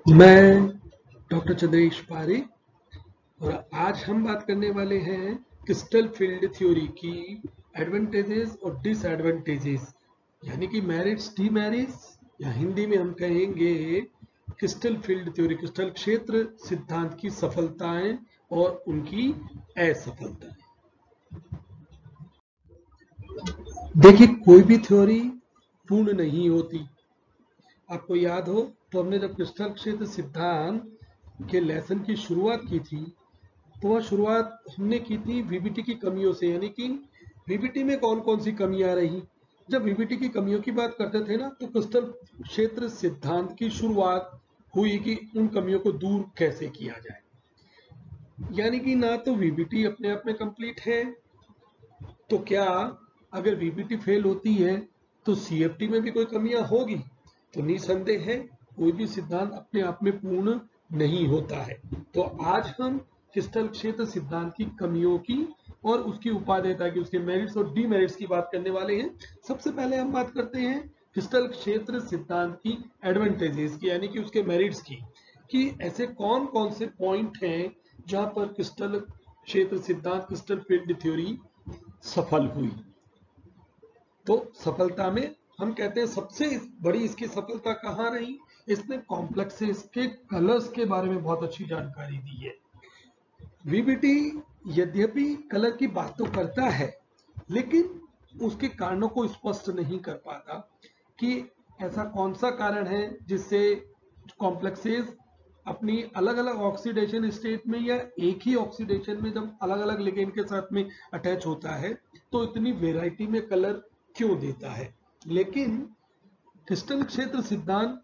मैं डॉक्टर चंद्रेश पारे और आज हम बात करने वाले हैं क्रिस्टल फील्ड थ्योरी की एडवांटेजेस और डिसएडवांटेजेस, यानी कि मेरिट्स डीमेरिट्स, या हिंदी में हम कहेंगे क्रिस्टल फील्ड थ्योरी, क्रिस्टल क्षेत्र सिद्धांत की सफलताएं और उनकी असफलताएं। देखिए, कोई भी थ्योरी पूर्ण नहीं होती। आपको याद हो तो हमने जब क्रिस्टल क्षेत्र सिद्धांत के लेसन की शुरुआत की थी तो वह शुरुआत हमने की थी वीबीटी की कमियों से, यानी कि वीबीटी में कौन कौन सी कमियां रही। जब वीबीटी की कमियों की बात करते थे ना, तो क्रिस्टल क्षेत्र सिद्धांत की शुरुआत हुई कि उन कमियों को दूर कैसे किया जाए। यानी कि ना तो वीबीटी अपने आप में कंप्लीट है, तो क्या अगर वीबीटी फेल होती है तो सीएफटी में भी कोई कमियां होगी? तो निसंदेह है, कोई भी सिद्धांत अपने आप में पूर्ण नहीं होता है। तो आज हम क्रिस्टल क्षेत्र सिद्धांत की कमियों की और उसकी उपादेयता की, उसके मेरिट्स और डीमेरिट्स की बात करने वाले हैं। सबसे पहले हम बात करते हैं क्रिस्टल क्षेत्र सिद्धांत की एडवांटेजेस की, यानी कि उसके मेरिट्स की, कि ऐसे कौन कौन से पॉइंट हैं जहां पर क्रिस्टल क्षेत्र सिद्धांत, क्रिस्टल फील्ड थ्योरी सफल हुई। तो सफलता में हम कहते हैं सबसे बड़ी इसकी सफलता कहाँ रही? इसने कॉम्प्लेक्सेस के कलर्स के बारे में बहुत अच्छी जानकारी दी है। वीबीटी यद्यपि कलर की बात तो करता है, लेकिन उसके कारणों को स्पष्ट नहीं कर पाता कि ऐसा कौन सा कारण है जिससे कॉम्प्लेक्सेस अपनी अलग अलग ऑक्सीडेशन स्टेट में या एक ही ऑक्सीडेशन में जब अलग अलग लिगेंड के साथ में अटैच होता है तो इतनी वेराइटी में कलर क्यों देता है। लेकिन क्रिस्टल क्षेत्र सिद्धांत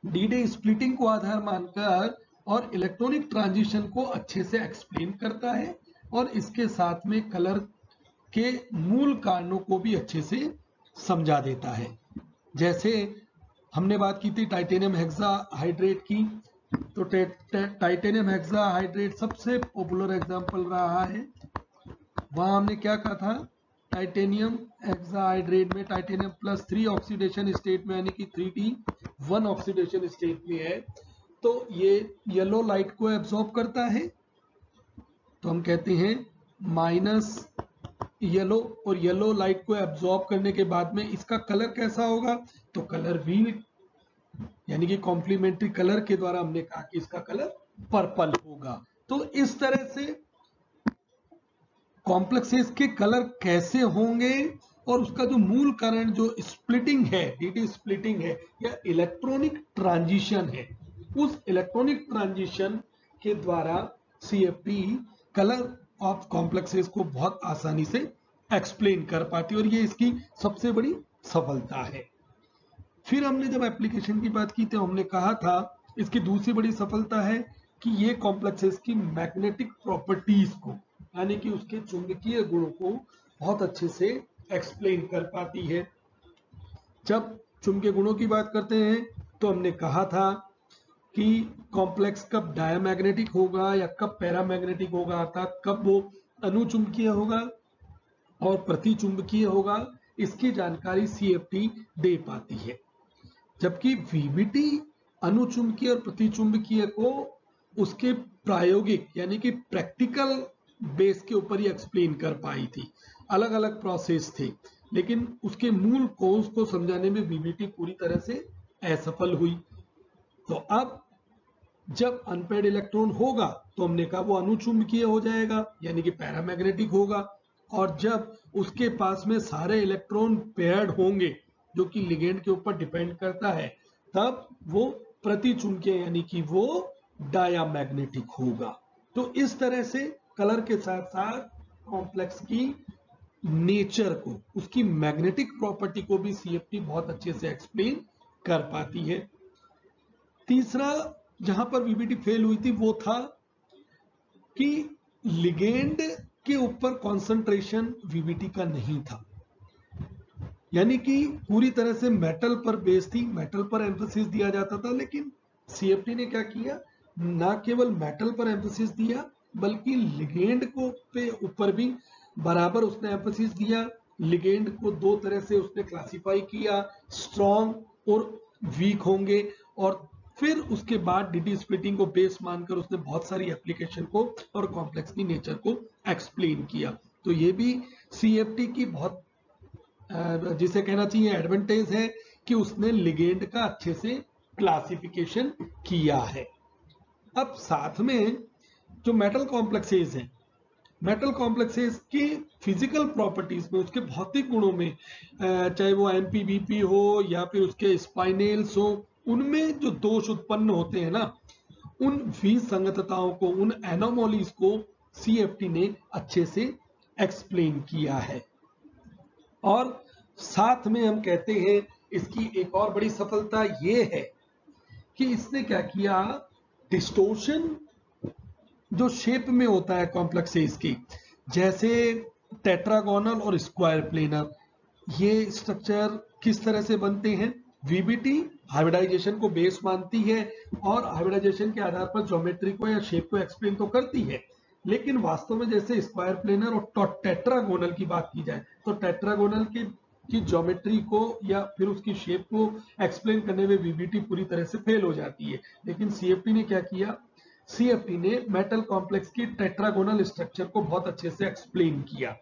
डी-डे स्प्लिटिंग को आधार मानकर और इलेक्ट्रॉनिक ट्रांजिशन को अच्छे से एक्सप्लेन करता है और इसके साथ में कलर के मूल कारणों को भी अच्छे से समझा देता है। जैसे हमने बात की थी टाइटेनियम हेक्साहाइड्रेट की, तो टाइटेनियम हेक्साहाइड्रेट सबसे पॉपुलर एग्जांपल रहा है। वहां हमने क्या कहा था? टाइटेनियम हेक्साहाइड्रेट में टाइटेनियम +3 ऑक्सीडेशन स्टेट में, यानी कि 3D1 ऑक्सीडेशन स्टेट में है, तो ये येलो लाइट को एब्जॉर्ब करता है। तो हम कहते हैं माइनस येलो, और येलो लाइट को एब्जॉर्ब करने के बाद में इसका कलर कैसा होगा? तो कलर व्हील, यानी कि कॉम्प्लीमेंट्री कलर के द्वारा हमने कहा कि इसका कलर पर्पल होगा। तो इस तरह से कॉम्प्लेक्सेस के कलर कैसे होंगे और उसका जो मूल कारण जो स्प्लिटिंग है, डी स्प्लिटिंग है या इलेक्ट्रॉनिक ट्रांजिशन है, उस इलेक्ट्रॉनिक ट्रांजिशन के द्वारा सीएफटी कलर ऑफ कॉम्प्लेक्सेस को बहुत आसानी से एक्सप्लेन कर पाती है और ये इसकी सबसे बड़ी सफलता है। फिर हमने जब एप्लीकेशन की बात की तो हमने कहा था इसकी दूसरी बड़ी सफलता है कि ये कॉम्प्लेक्सेस की मैग्नेटिक प्रॉपर्टीज को, यानी कि उसके चुंबकीय गुणों को बहुत अच्छे से एक्सप्लेन कर पाती है। जब चुंबकीय गुणों की बात करते हैं तो हमने कहा था कि कॉम्प्लेक्स कब डायमैग्नेटिक होगा या कब पैरामैग्नेटिक होगा, अर्थात कब वो अनुचुंबकीय होगा और प्रतिचुंबकीय होगा, इसकी जानकारी सीएफटी दे पाती है। जबकि वीबीटी अनुचुंबकीय और प्रतिचुंबकीय को उसके प्रायोगिक, यानी कि प्रैक्टिकल बेस के ऊपर ही एक्सप्लेन कर पाई थी। अलग अलग प्रोसेस थे, लेकिन उसके मूल कोर्स को समझाने में वीबीटी पूरी तरह से असफल हुई। तो अब जब अनपेयर्ड इलेक्ट्रॉन होगा तो हमने कहा वो अनुचुंबकीय हो जाएगा, यानी कि पैरामैग्नेटिक होगा, और जब उसके पास में सारे इलेक्ट्रॉन पेयर्ड होंगे जो कि लिगेंड के ऊपर डिपेंड करता है, तब वो प्रतिचुंबकीय, यानी कि वो डायामैग्नेटिक होगा। तो इस तरह से कलर के साथ साथ कॉम्प्लेक्स की नेचर को, उसकी मैग्नेटिक प्रॉपर्टी को भी सीएफटी बहुत अच्छे से एक्सप्लेन कर पाती है। तीसरा जहां पर वीबीटी फेल हुई थी वो था कि लिगेंड के ऊपर कंसंट्रेशन वीबीटी का नहीं था, यानी कि पूरी तरह से मेटल पर बेस थी, मेटल पर एम्फेसिस दिया जाता था। लेकिन सीएफटी ने क्या किया, ना केवल मेटल पर एम्फेसिस दिया बल्कि लिगेंड को पे ऊपर भी बराबर उसने एम्फेसिस दिया। लिगेंड को दो तरह से उसने क्लासिफाई किया, स्ट्रॉन्ग और वीक होंगे, और फिर उसके बाद डीडी स्प्लिटिंग को बेस मानकर उसने बहुत सारी एप्लीकेशन को और कॉम्प्लेक्स की नेचर को एक्सप्लेन किया। तो ये भी सीएफटी की बहुत जिसे कहना चाहिए एडवांटेज है कि उसने लिगेंड का अच्छे से क्लासिफिकेशन किया है। अब साथ में जो मेटल कॉम्प्लेक्सेस हैं, मेटल कॉम्प्लेक्सेस की फिजिकल प्रॉपर्टीज में, उसके भौतिक गुणों में, चाहे वो एमपीबीपी हो या फिर उसके स्पाइनेल्स हो, उनमें जो दोष उत्पन्न होते हैं ना, उन विसंगतताओं को, उन एनोमोलीज को सीएफटी ने अच्छे से एक्सप्लेन किया है। और साथ में हम कहते हैं इसकी एक और बड़ी सफलता ये है कि इसने क्या किया, डिस्टोर्शन जो शेप में होता है कॉम्प्लेक्सेस की, जैसे टेट्रागोनल और स्क्वायर प्लेनर, ये स्ट्रक्चर किस तरह से बनते हैं, वीबीटी हाइब्रिडाइजेशन को बेस मानती है और हाइब्रिडाइजेशन के आधार पर ज्योमेट्री को या शेप को एक्सप्लेन तो करती है, लेकिन वास्तव में जैसे स्क्वायर प्लेनर और टेट्रागोनल की बात की जाए तो टेट्रागोनल की ज्योमेट्री को या फिर उसकी शेप को एक्सप्लेन करने में वीबीटी पूरी तरह से फेल हो जाती है। लेकिन सीएफटी ने क्या किया, सीएफटी ने मेटल कॉम्प्लेक्स की टेट्रागोनल स्ट्रक्चर को बहुत अच्छे से एक्सप्लेन किया,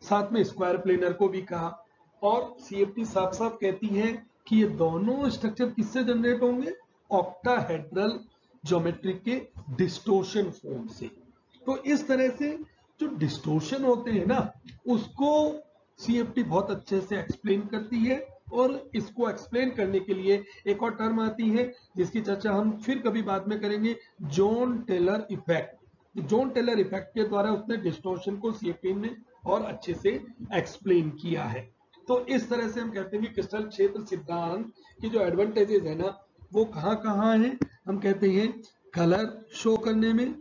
साथ में स्क्वायर प्लेनर को भी कहा। और सीएफटी साफ साफ कहती है कि ये दोनों स्ट्रक्चर किससे जनरेट होंगे, ऑक्टाहेड्रल ज्योमेट्री के डिस्टोर्शन फॉर्म से। तो इस तरह से जो डिस्टोर्शन होते हैं ना, उसको सीएफटी बहुत अच्छे से एक्सप्लेन करती है। और इसको एक्सप्लेन करने के लिए एक और टर्म आती है जिसकी चर्चा हम फिर कभी बाद में करेंगे, John Taylor effect. John Taylor effect के द्वारा उसने डिस्टोर्शन को सीएफटी ने और अच्छे से एक्सप्लेन किया है। तो इस तरह से हम कहते हैं कि क्रिस्टल क्षेत्र सिद्धांत की जो एडवांटेजेस है ना, वो कहाँ कहाँ है। हम कहते हैं कलर शो करने में,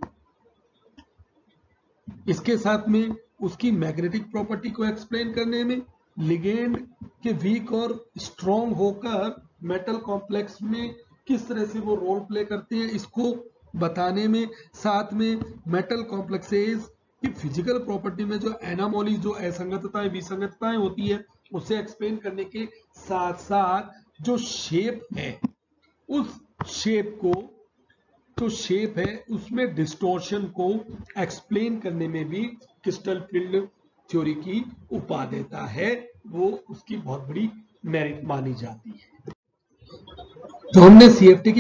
इसके साथ में उसकी मैग्नेटिक प्रॉपर्टी को एक्सप्लेन करने में, लिगेंड के वीक और स्ट्रॉन्ग होकर मेटल कॉम्प्लेक्स में किस तरह से वो रोल प्ले करते हैं इसको बताने में, साथ में मेटल कॉम्प्लेक्सेस की फिजिकल प्रॉपर्टी में जो एनामोली, जो असंगतताएं विसंगतताएं होती है, उसे एक्सप्लेन करने के साथ साथ जो शेप है, उस शेप को, जो शेप है उसमें डिस्टोर्शन को एक्सप्लेन करने में भी क्रिस्टल फील्ड थ्योरी की उपादेयता है, वो उसकी बहुत बड़ी मेरिट मानी जाती है। तो हमने सीएफटी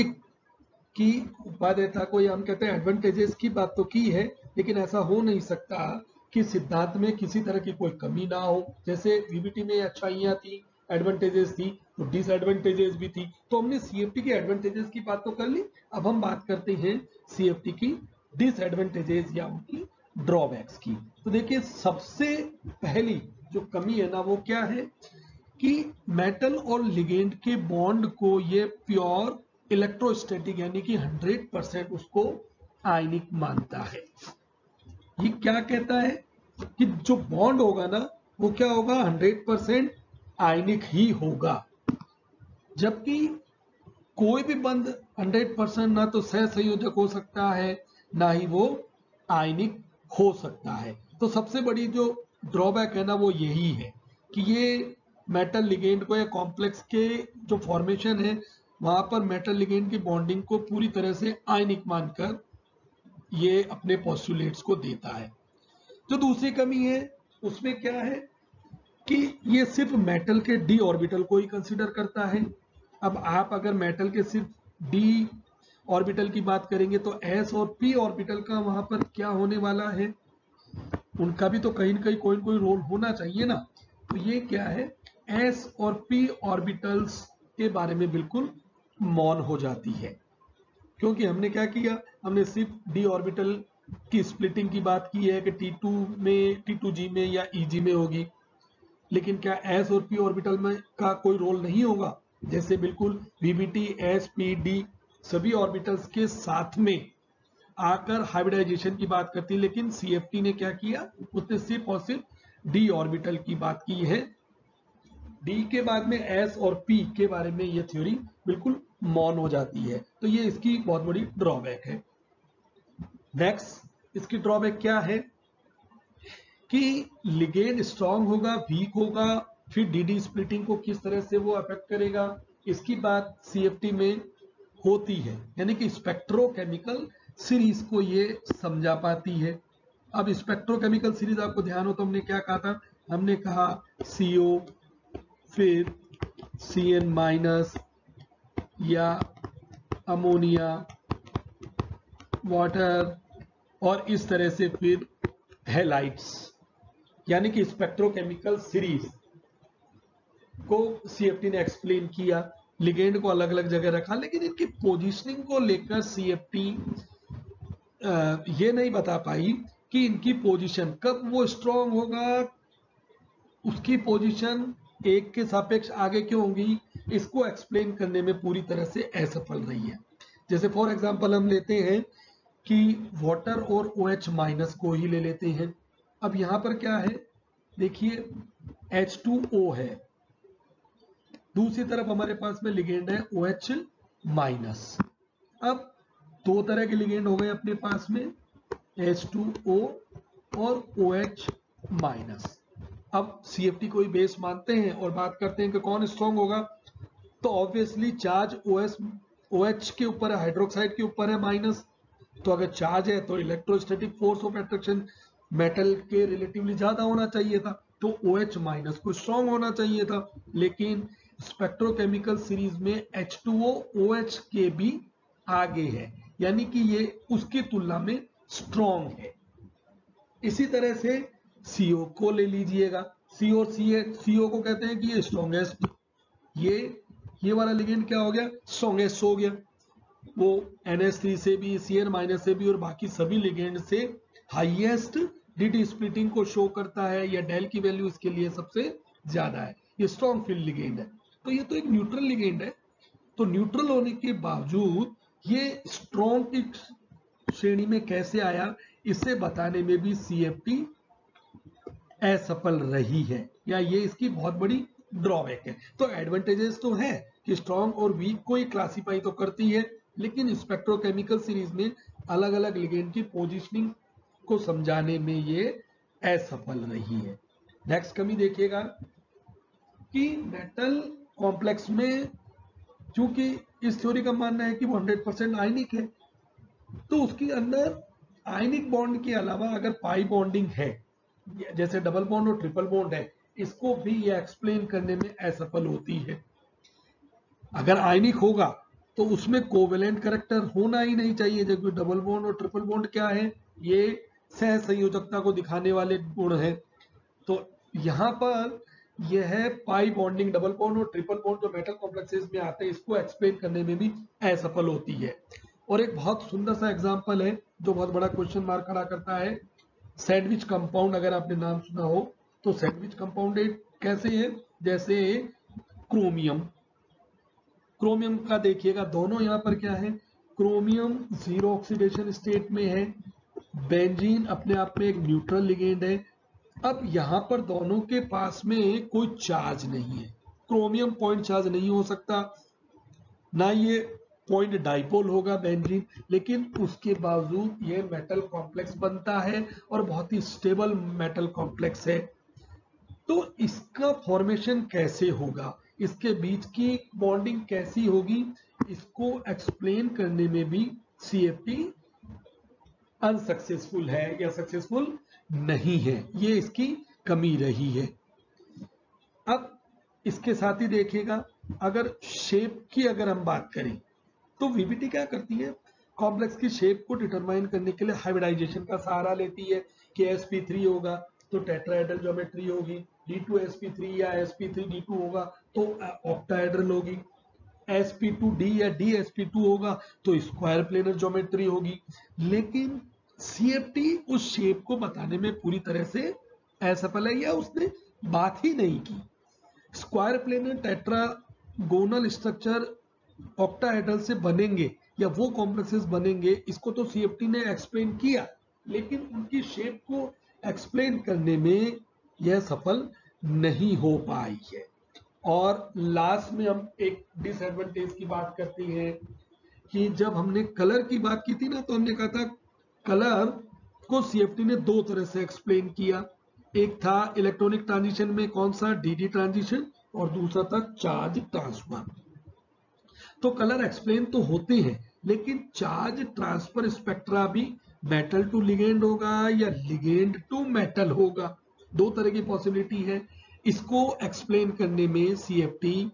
की उपादेयता को, या हम कहते हैं एडवांटेजेस की बात तो की है, लेकिन ऐसा हो नहीं सकता कि सिद्धांत में किसी तरह की कोई कमी ना हो। जैसे वीबीटी में अच्छाइयां थी, एडवांटेजेस थी, तो डिसएडवांटेजेस भी थी। तो हमने सीएफटी के एडवांटेजेस की बात तो कर ली, अब हम बात करते हैं सीएफटी की डिसएडवांटेजेस या उनकी ड्रॉबैक्स की। तो देखिए, सबसे पहली जो कमी है ना, वो क्या है कि मेटल और लिगेंड के बॉन्ड को ये प्योर इलेक्ट्रोस्टैटिक यानी कि 100% उसको आयनिक मानता है। ये क्या कहता है कि जो बॉन्ड होगा ना, वो क्या होगा, 100% आयनिक ही होगा। जबकि कोई भी बंध 100% ना तो सहसंयोजक हो सकता है, ना ही वो आयनिक हो सकता है। तो सबसे बड़ी जो ड्रॉबैक है ना, वो यही है कि ये मेटल लिगेंड को या कॉम्प्लेक्स के जो फॉर्मेशन है, वहां पर मेटल लिगेंड की बॉन्डिंग को पूरी तरह से आयनिक मानकर ये अपने पोस्टुलेट्स को देता है। जो दूसरी कमी है उसमें क्या है कि ये सिर्फ मेटल के डी ऑर्बिटल को ही कंसीडर करता है। अब आप अगर मेटल के सिर्फ डी ऑर्बिटल की बात करेंगे तो एस और पी ऑर्बिटल का वहां पर क्या होने वाला है, उनका भी तो कहीं ना कहीं कोई ना कोई रोल होना चाहिए ना। तो ये क्या है, एस और पी ऑर्बिटल्स के बारे में बिल्कुल मौन हो जाती है, क्योंकि हमने क्या किया, हमने सिर्फ डी ऑर्बिटल की स्प्लिटिंग की बात की है कि T2 में, T2G में या EG में होगी, लेकिन क्या एस और पी ऑर्बिटल में का कोई रोल नहीं होगा। जैसे बिल्कुल VBT, एस, पी, डी सभी ऑर्बिटल्स के साथ में आकर हाइब्रिडाइजेशन की बात करती है, लेकिन सीएफटी ने क्या किया, उसने सिर्फ और सिर्फ डी ऑर्बिटल की बात की है। डी के बाद में एस और पी के बारे में यह थ्योरी बिल्कुल मौन हो जाती है। तो ये इसकी बहुत बड़ी ड्रॉबैक है। नेक्स्ट इसकी ड्रॉबैक क्या है कि लिगेंड स्ट्रांग होगा, वीक होगा, फिर डीडी स्प्लिटिंग को किस तरह से वो अफेक्ट करेगा, इसकी बात सीएफटी में होती है, यानी कि स्पेक्ट्रोकेमिकल सीरीज को ये समझा पाती है। अब स्पेक्ट्रोकेमिकल सीरीज आपको ध्यान हो तो हमने क्या कहा था, हमने कहा CO, फिर CN माइनस या अमोनिया, वाटर, और इस तरह से फिर हैलाइड्स, यानी कि स्पेक्ट्रोकेमिकल सीरीज को CFT ने एक्सप्लेन किया, लिगेंड को अलग अलग जगह रखा, लेकिन इनकी पोजीशनिंग को लेकर CFT ये नहीं बता पाई कि इनकी पोजीशन कब वो स्ट्रॉन्ग होगा, उसकी पोजीशन एक के सापेक्ष आगे क्यों होगी, इसको एक्सप्लेन करने में पूरी तरह से असफल रही है। जैसे फॉर एग्जांपल हम लेते हैं कि वाटर और OH माइनस को ही ले लेते हैं। अब यहां पर क्या है, देखिए H2O है, दूसरी तरफ हमारे पास में लिगेंड है OH माइनस। अब दो तरह के लिगेंड हो गए अपने पास में, H2O और OH माइनस। अब CFT को ही बेस मानते हैं और बात करते हैं कि कौन स्ट्रॉन्ग होगा, तो ऑब्वियसली चार्ज OH के ऊपर है, हाइड्रोक्साइड के ऊपर है माइनस, तो अगर चार्ज है तो electrostatic force of attraction metal के रिलेटिवली ज्यादा होना चाहिए था, तो OH माइनस को स्ट्रॉन्ग होना चाहिए था। लेकिन स्पेक्ट्रोकेमिकल सीरीज में H2O OH के भी आगे है, यानी कि ये उसकी तुलना में स्ट्रॉन्ग है। इसी तरह से CO को ले लीजिएगा, CO और CO को कहते हैं कि ये स्ट्रॉन्गेस्ट, ये वाला लिगेंड क्या हो गया, स्ट्रॉन्गेस्ट हो गया, वो NH3 से भी, CN माइनस से भी और बाकी सभी लिगेंड से हाईएस्ट DT स्प्लिटिंग को शो करता है, या डेल की वैल्यू इसके लिए सबसे ज्यादा है, ये स्ट्रॉन्ग फील्ड लिगेंड है। तो ये तो एक न्यूट्रल लिगेंड है, तो न्यूट्रल होने के बावजूद ये स्ट्रॉन्ग की श्रेणी में कैसे आया, इसे बताने में भी CFT असफल रही है, या ये इसकी बहुत बड़ी ड्रॉबैक है। तो एडवांटेजेस तो है कि स्ट्रॉन्ग और वीक को ही क्लासिफाई तो करती है, लेकिन स्पेक्ट्रोकेमिकल सीरीज में अलग अलग लिगेंड की पोजीशनिंग को समझाने में ये असफल रही है। नेक्स्ट कमी देखिएगा कि मेटल कॉम्प्लेक्स में, चूंकि इस थ्योरी का मानना है कि वो 100% आयनिक है, तो उसके अंदर आयनिक बॉन्ड के अलावा अगर पाई बॉन्डिंग है, जैसे डबल बॉन्ड और ट्रिपल बॉन्ड है, इसको भी ये एक्सप्लेन करने में असफल होती है। अगर आयनिक होगा तो उसमें कोवेलेंट करैक्टर होना ही नहीं चाहिए, जबकि डबल बॉन्ड और ट्रिपल बॉन्ड क्या है, ये सह संयोजकता को दिखाने वाले गुण हैं। तो यहाँ पर यह है पाई बॉन्डिंग, डबल बॉन्ड और ट्रिपल बॉन्ड जो मेटल कॉम्प्लेक्सेस में आते हैं, इसको एक्सप्लेन करने में भी असफल होती है। और एक बहुत सुंदर सा एग्जांपल है जो बहुत बड़ा क्वेश्चन मार्क खड़ा करता है, सैंडविच कंपाउंड। अगर आपने नाम सुना हो तो सैंडविच कंपाउंड कैसे है, जैसे क्रोमियम, क्रोमियम का देखिएगा, दोनों यहाँ पर क्या है, क्रोमियम जीरो ऑक्सीडेशन स्टेट में है, बेंजीन अपने आप में एक न्यूट्रल लिगेंड है। अब यहाँ पर दोनों के पास में कोई चार्ज नहीं है, क्रोमियम पॉइंट चार्ज नहीं हो सकता, ना ये पॉइंट डाइपोल होगा बेंजीन, लेकिन उसके बावजूद ये मेटल कॉम्प्लेक्स बनता है और बहुत ही स्टेबल मेटल कॉम्प्लेक्स है। तो इसका फॉर्मेशन कैसे होगा, इसके बीच की बॉन्डिंग कैसी होगी, इसको एक्सप्लेन करने में भी CFT अनसक्सेसफुल है या सक्सेसफुल नहीं है, ये इसकी कमी रही है। अब इसके साथ ही देखिएगा, अगर शेप की अगर हम बात करें तो VBT क्या करती है, कॉम्प्लेक्स की शेप को डिटरमाइन करने के लिए हाइब्रिडाइजेशन का सहारा लेती है कि sp3 होगा तो टेट्राहेड्रल ज्योमेट्री होगी, D2sp3 या sp3d2 होगा तो ऑक्टाहेड्रल होगी, sp2d या dsp2 होगा तो स्क्वायर प्लेनर ज्योमेट्री होगी। लेकिन CFT उस शेप को बताने में पूरी तरह से असफल है, या उसने बात ही नहीं की। Square planar tetragonal structure octahedral से बनेंगे या वो कॉम्प्लेक्सेस बनेंगे, इसको तो CFT ने एक्सप्लेन किया, लेकिन उनकी शेप को एक्सप्लेन करने में यह सफल नहीं हो पाई है। और लास्ट में हम एक डिसएडवांटेज की बात करते हैं कि जब हमने कलर की बात की थी ना, तो हमने कहा था कलर को CFT ने दो तरह से एक्सप्लेन किया, एक था इलेक्ट्रॉनिक ट्रांजिशन में कौन सा, DD ट्रांजिशन, और दूसरा था चार्ज ट्रांसफर। तो कलर एक्सप्लेन तो होते हैं, लेकिन चार्ज ट्रांसफर स्पेक्ट्रा भी मेटल टू लिगेंड होगा या लिगेंड टू मेटल होगा, दो तरह की पॉसिबिलिटी है। इसको एक्सप्लेन करने में सीएफटी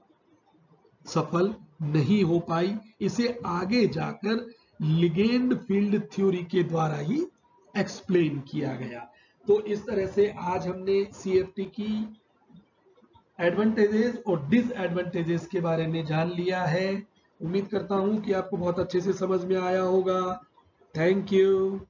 सफल नहीं हो पाई, इसे आगे जाकर लिगेंड फील्ड थ्योरी के द्वारा ही एक्सप्लेन किया गया। तो इस तरह से आज हमने सीएफटी की एडवांटेजेस और डिसएडवांटेजेस के बारे में जान लिया है। उम्मीद करता हूं कि आपको बहुत अच्छे से समझ में आया होगा। Thank you.